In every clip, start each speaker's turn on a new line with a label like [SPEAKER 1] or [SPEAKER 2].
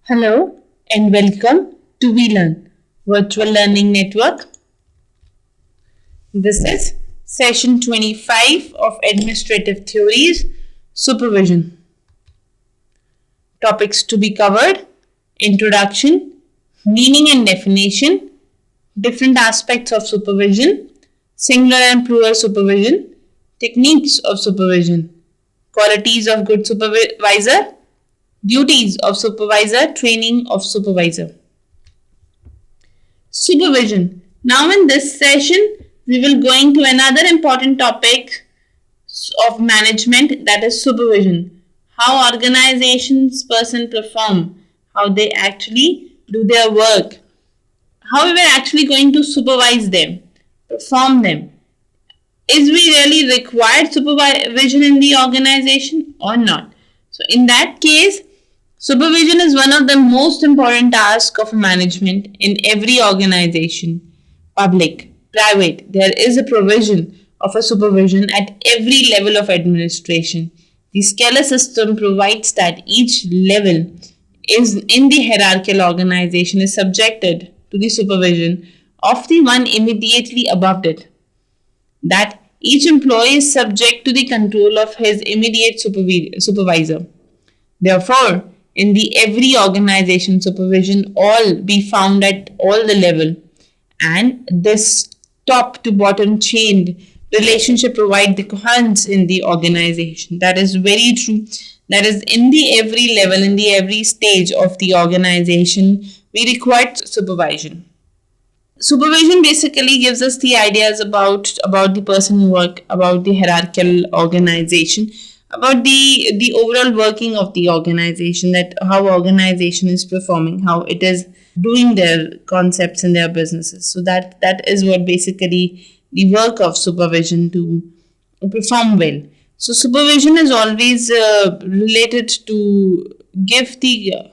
[SPEAKER 1] Hello and welcome to VLearn Virtual Learning Network. This is session 25 of Administrative Theories Supervision. Topics to be covered: Introduction, Meaning and Definition, Different Aspects of Supervision, Singular and Plural Supervision, Techniques of Supervision, Qualities of Good Supervisor, Duties of supervisor, training of supervisor. Supervision. Now in this session, we will go into another important topic of management, that is supervision. How organizations person perform, how they actually do their work, how we are actually going to supervise them, perform them. Is we really required supervision in the organization or not? So in that case, supervision is one of the most important tasks of management in every organization, public, private. There is a provision of a supervision at every level of administration. The scalar system provides that each level is in the hierarchical organization is subjected to the supervision of the one immediately above it. That each employee is subject to the control of his immediate supervisor. Therefore, in the every organization, supervision all be found at all the level, and this top to bottom chain relationship provide the coherence in the organization. That is very true. That is in the every level, in the every stage of the organization, we require supervision. Supervision basically gives us the ideas about the person work, about the hierarchical organization, about the overall working of the organization, that how organization is performing, how it is doing their concepts in their businesses. So that is what basically the work of supervision to perform well. So supervision is always related to give the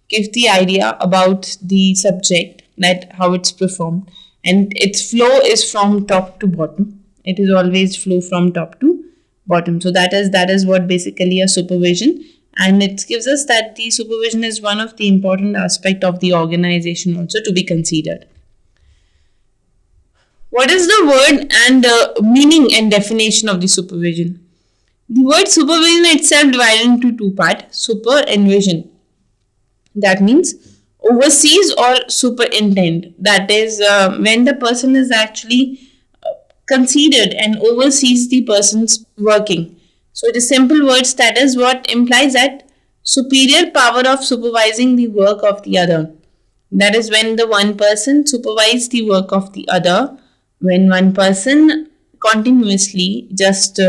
[SPEAKER 1] give the idea about the subject, that how it's performed, and its flow is from top to bottom. It is always flow from top to bottom. So that is what basically a supervision, and it gives us that the supervision is one of the important aspect of the organization also to be considered. What is the word and meaning and definition of the supervision? The word supervision itself divided into two parts: super and vision. That means oversees or superintend. That is when the person is actually considered and oversees the person's working. So it is simple words, that is what implies that superior power of supervising the work of the other. That is when the one person supervises the work of the other, when one person continuously just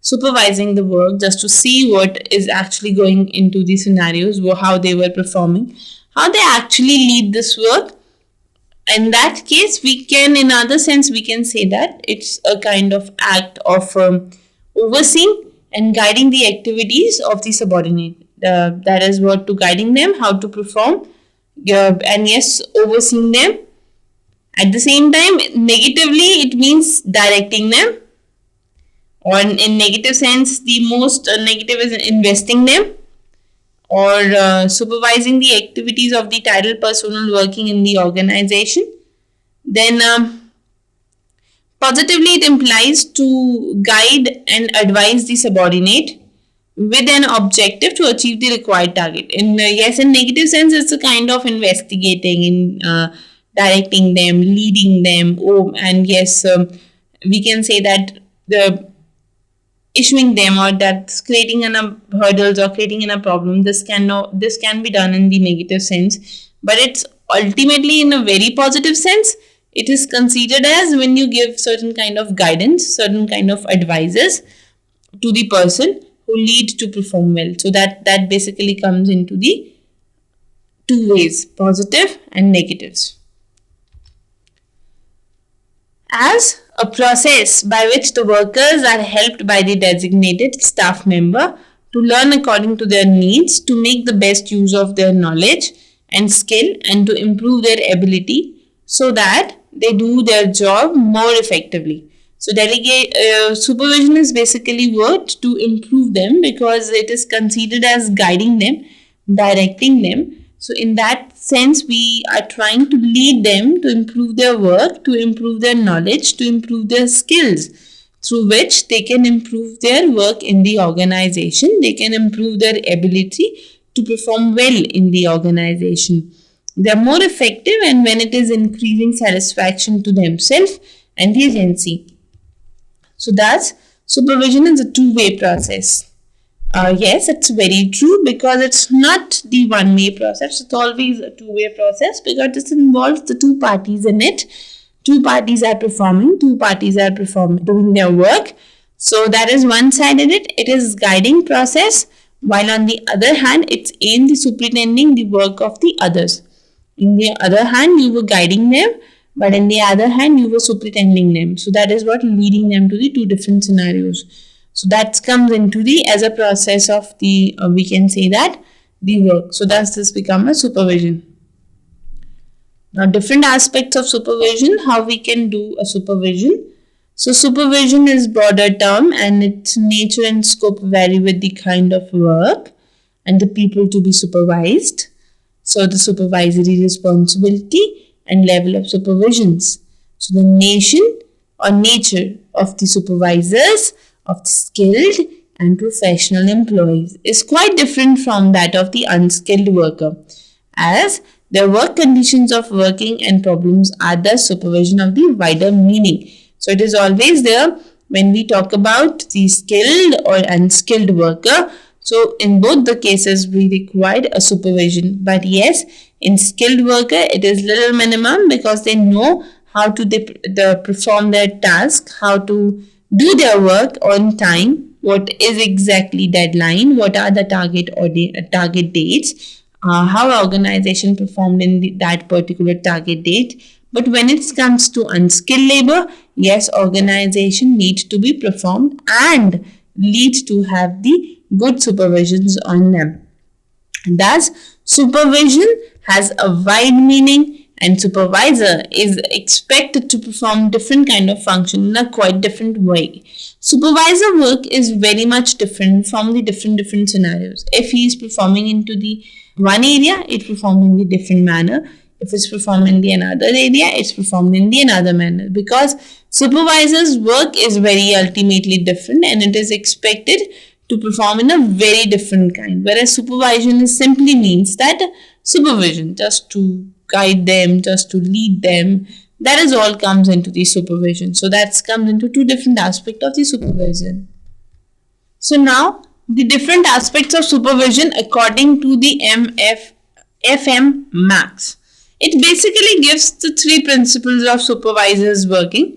[SPEAKER 1] supervising the work just to see what is actually going into the scenarios, how they were performing, how they actually lead this work. In that case, we can, in other sense, we can say that it's a kind of act of overseeing and guiding the activities of the subordinate. That is what to guiding them, how to perform, and yes, overseeing them. At the same time, negatively, it means directing them, or in negative sense, the most negative is investing them, or supervising the activities of the title personnel working in the organization. Then positively, it implies to guide and advise the subordinate with an objective to achieve the required target. In negative sense, it's a kind of investigating, in directing them, leading them. And yes, we can say that the issuing them, or that's creating hurdles or creating a problem. This can be done in the negative sense, but it's ultimately in a very positive sense. It is considered as when you give certain kind of guidance, certain kind of advices to the person who lead to perform well. So that basically comes into the two ways, positive and negatives. As a process by which the workers are helped by the designated staff member to learn according to their needs, to make the best use of their knowledge and skill, and to improve their ability so that they do their job more effectively. So supervision is basically worked to improve them, because it is considered as guiding them directing them. So in that sense, we are trying to lead them to improve their work, to improve their knowledge, to improve their skills, through which they can improve their work in the organization. They can improve their ability to perform well in the organization. They are more effective, and when it is increasing satisfaction to themselves and the agency. So thus, supervision is a two-way process. Yes, it's very true, because it's not the one-way process. It's always a two-way process, because this involves the two parties in it. Two parties are performing, doing their work. So that is one side in it. It is guiding process, while on the other hand, it's aimed at superintending the work of the others. In the other hand, you were guiding them, but in the other hand, you were superintending them. So that is what leading them to the two different scenarios. So that comes into the as a process of the, we can say that, the work. So thus this become a supervision. Now different aspects of supervision, how we can do a supervision. So supervision is broader term, and its nature and scope vary with the kind of work and the people to be supervised. So the supervisory responsibility and level of supervisions. So the nature of the supervisors, of the skilled and professional employees, is quite different from that of the unskilled worker, as their work conditions of working and problems are the supervision of the wider meaning. So it is always there when we talk about the skilled or unskilled worker. So in both the cases we required a supervision, but yes, in skilled worker it is little minimum, because they know how to perform their task, how to do their work on time, what is exactly deadline, what are the target dates, how organization performed in that particular target date. But when it comes to unskilled labor, yes, organization needs to be performed and need to have the good supervisions on them. And thus, supervision has a wide meaning, and supervisor is expected to perform different kind of function in a quite different way. Supervisor work is very much different from the different scenarios. If he is performing into the one area, it's performed in the different manner. If it's performed in the another area, it's performed in the another manner, because supervisor's work is very ultimately different, and it is expected to perform in a very different kind. Whereas supervision is simply means that supervision, just to guide them, just to lead them, that is all comes into the supervision. So that comes into two different aspects of the supervision. So now the different aspects of supervision according to the FM Max. It basically gives the three principles of supervisors working: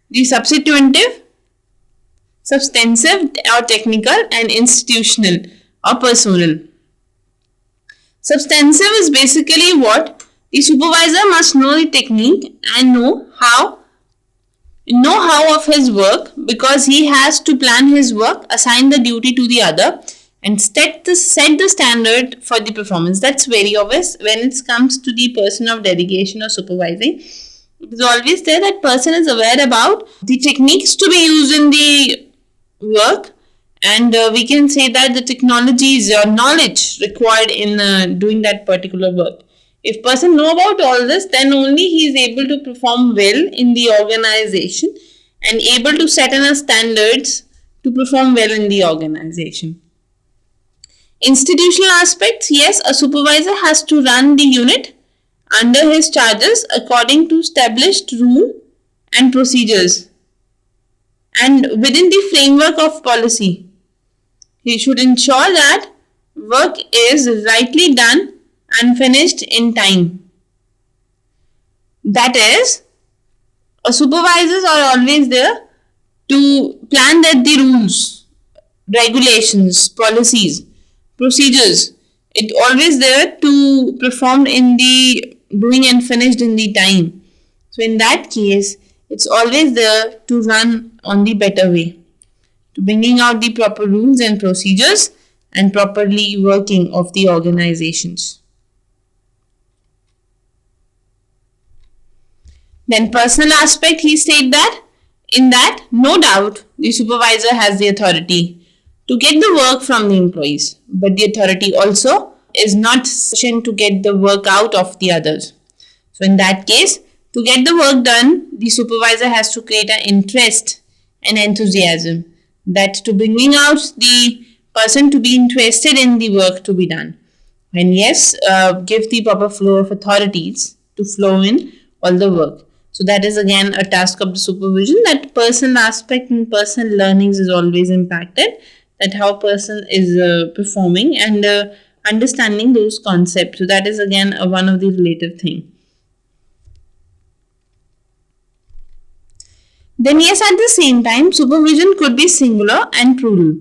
[SPEAKER 1] the substantive or technical, and institutional or personal. Substantive is basically what the supervisor must know the technique and know how of his work, because he has to plan his work, assign the duty to the other, and set the standard for the performance. That's very obvious when it comes to the person of delegation or supervising. It is always there that person is aware about the techniques to be used in the work, and we can say that the technologies or knowledge required in doing that particular work. If person know about all this, then only he is able to perform well in the organization and able to set in standards to perform well in the organization. Institutional aspects, yes, a supervisor has to run the unit under his charges according to established rule and procedures and within the framework of policy. He should ensure that work is rightly done and finished in time. That is, supervisors are always there to plan that the rules, regulations, policies, procedures, it always there to perform in the doing and finished in the time. So in that case, it's always there to run on the better way, to bringing out the proper rules and procedures and properly working of the organizations. Then personal aspect, he stated that in that no doubt the supervisor has the authority to get the work from the employees, but the authority also is not sufficient to get the work out of the others. So in that case, to get the work done, the supervisor has to create an interest and enthusiasm, that to bringing out the person to be interested in the work to be done. And yes, give the proper flow of authorities to flow in all the work. So that is again a task of the supervision, that personal aspect and personal learnings is always impacted, that how person is performing and understanding those concepts. So that is again one of the relative thing. Then yes, at the same time, supervision could be singular and plural.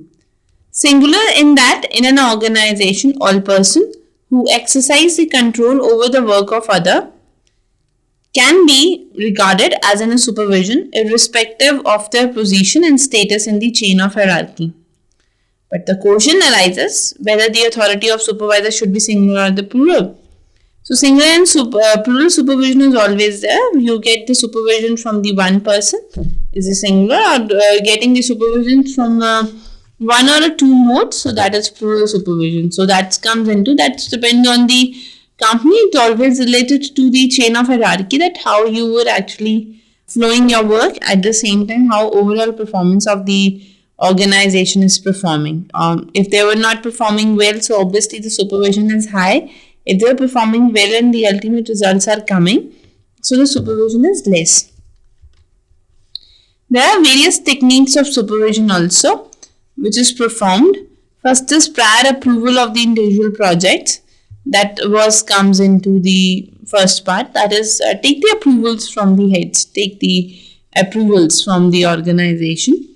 [SPEAKER 1] Singular in that in an organization, all person who exercise the control over the work of other can be regarded as in a supervision irrespective of their position and status in the chain of hierarchy. But the question arises whether the authority of supervisor should be singular or the plural. So singular and plural supervision is always there. You get the supervision from the one person is a singular, or getting the supervision from one or two modes, so that is plural supervision. So that comes into, that's depend on the company. It's always related to the chain of hierarchy, that how you were actually flowing your work, at the same time how overall performance of the organization is performing. If they were not performing well, so obviously the supervision is high. If they are performing well and the ultimate results are coming, so the supervision is less. There are various techniques of supervision also, which is performed. First is prior approval of the individual projects. That comes into the first part. That is, take the approvals from the heads. Take the approvals from the organization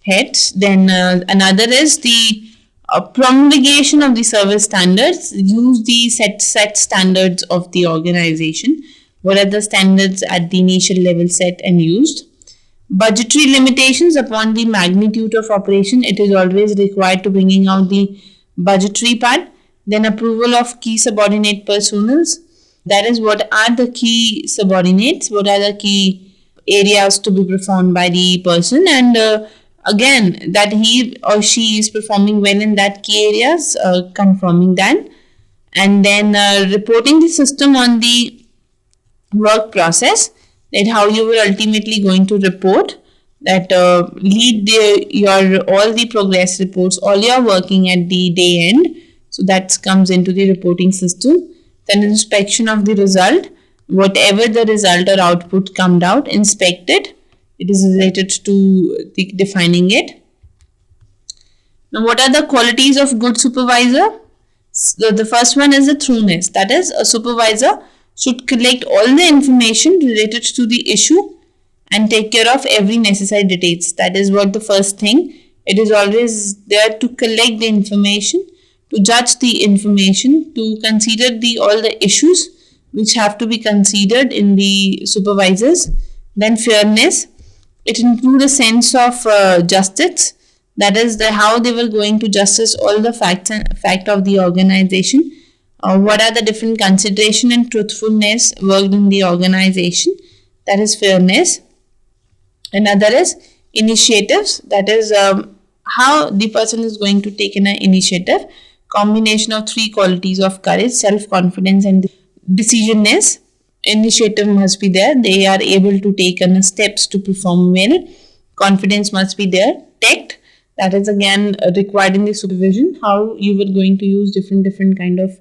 [SPEAKER 1] heads. Then another is the promulgation of the service standards. Use the set standards of the organization. What are the standards at the initial level set and used? Budgetary limitations upon the magnitude of operation. It is always required to bringing out the budgetary part. Then approval of key subordinate personals. That is, what are the key subordinates, what are the key areas to be performed by the person, and again that he or she is performing well in that key areas, confirming that. And then reporting the system on the work process, that how you were ultimately going to report, that lead your all the progress reports, all your working at the day end. So that comes into the reporting system. Then inspection of the result, whatever the result or output come out, inspected. It is related to defining it. Now, what are the qualities of good supervisor? So the first one is the thoroughness. That is, a supervisor should collect all the information related to the issue and take care of every necessary details. That is what the first thing. It is always there to collect the information, to judge the information, to consider all the issues which have to be considered in the supervisors. Then fairness. It includes a sense of justice. That is how they were going to justice all the fact of the organization. What are the different consideration and truthfulness worked in the organization. That is fairness. Another is initiatives. That is how the person is going to take an initiative. Combination of three qualities of courage, self-confidence and decisiveness. Initiative must be there. They are able to take steps to perform well. Confidence must be there. Tact, that is again required in the supervision. How you were going to use different kind of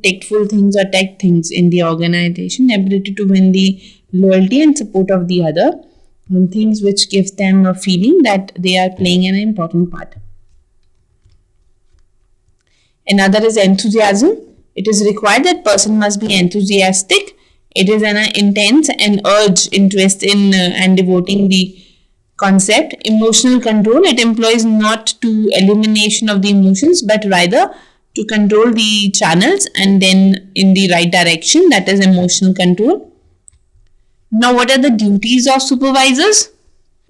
[SPEAKER 1] tactful things or tact things in the organization. Ability to win the loyalty and support of the other. And things which gives them a feeling that they are playing an important part. Another is enthusiasm. It is required that person must be enthusiastic. It is an intense and urge interest in and devoting the concept. Emotional control. It employs not to elimination of the emotions, but rather to control the channels and then in the right direction. That is emotional control. Now, what are the duties of supervisors?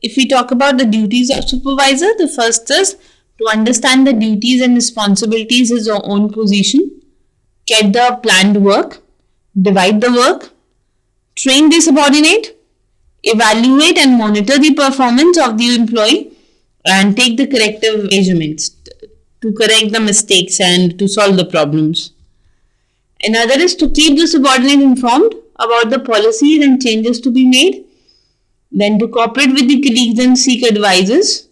[SPEAKER 1] If we talk about the duties of supervisor, the first is to understand the duties and responsibilities of your own position, get the planned work, divide the work, train the subordinate, evaluate and monitor the performance of the employee, and take the corrective measurements to correct the mistakes and to solve the problems. Another is to keep the subordinate informed about the policies and changes to be made. Then to cooperate with the colleagues and seek advices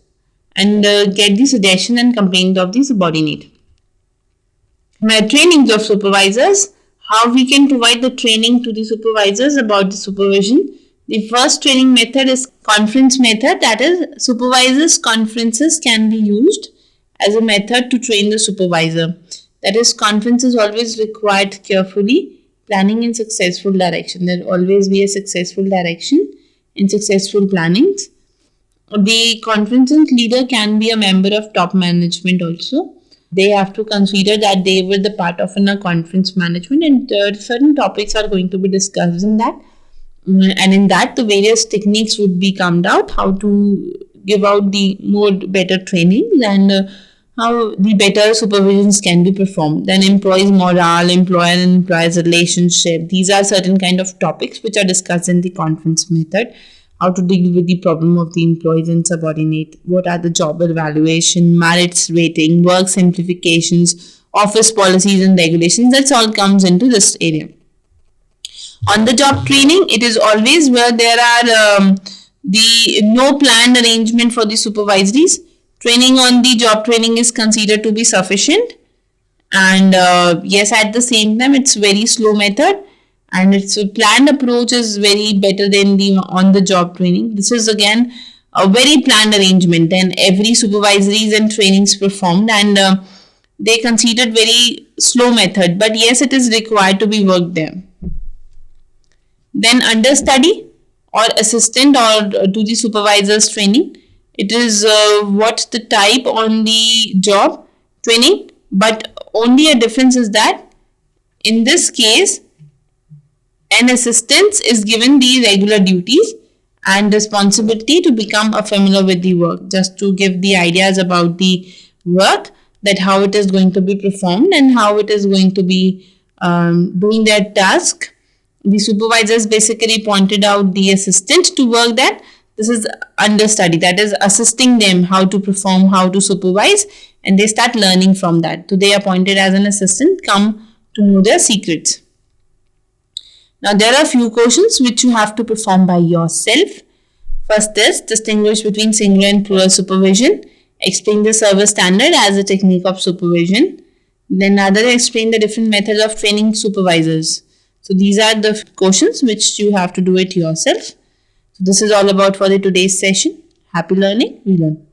[SPEAKER 1] and get the suggestion and complaint of the subordinate. Trainings of supervisors. How we can provide the training to the supervisors about the supervision. The first training method is conference method. That is, supervisors' conferences can be used as a method to train the supervisor. That is, conference is always required carefully planning in successful direction. There will always be a successful direction in successful plannings. The conference leader can be a member of top management also. They have to consider that they were the part of a conference management, and certain topics are going to be discussed in that. And in that, the various techniques would be comed out, how to give out the more better trainings and how the better supervisions can be performed. Then employees morale, employer and employees relationship. These are certain kind of topics which are discussed in the conference method. How to deal with the problem of the employees and subordinate. What are the job evaluation, merits rating, work simplifications, office policies and regulations. That's all comes into this area. On the job training, it is always where there are the no planned arrangement for the supervisories. Training on the job training is considered to be sufficient, and yes, at the same time it's very slow method, and its planned approach is very better than the on the job training. This is again a very planned arrangement. Then every supervisories and trainings performed, and they considered very slow method, but yes, it is required to be worked there. Then understudy or assistant or to the supervisor's training. It is what the type on the job training, but only a difference is that in this case, an assistant is given the regular duties and responsibility to become familiar with the work, just to give the ideas about the work, that how it is going to be performed and how it is going to be doing their task. The supervisors basically pointed out the assistant to work that. This is understudy, that is assisting them how to perform, how to supervise, and they start learning from that. So they are appointed as an assistant, come to know their secrets. Now there are few questions which you have to perform by yourself. First is distinguish between singular and plural supervision. Explain the service standard as a technique of supervision. Then another, explain the different methods of training supervisors. So these are the questions which you have to do it yourself. So this is all about for the today's session. Happy learning. We learn.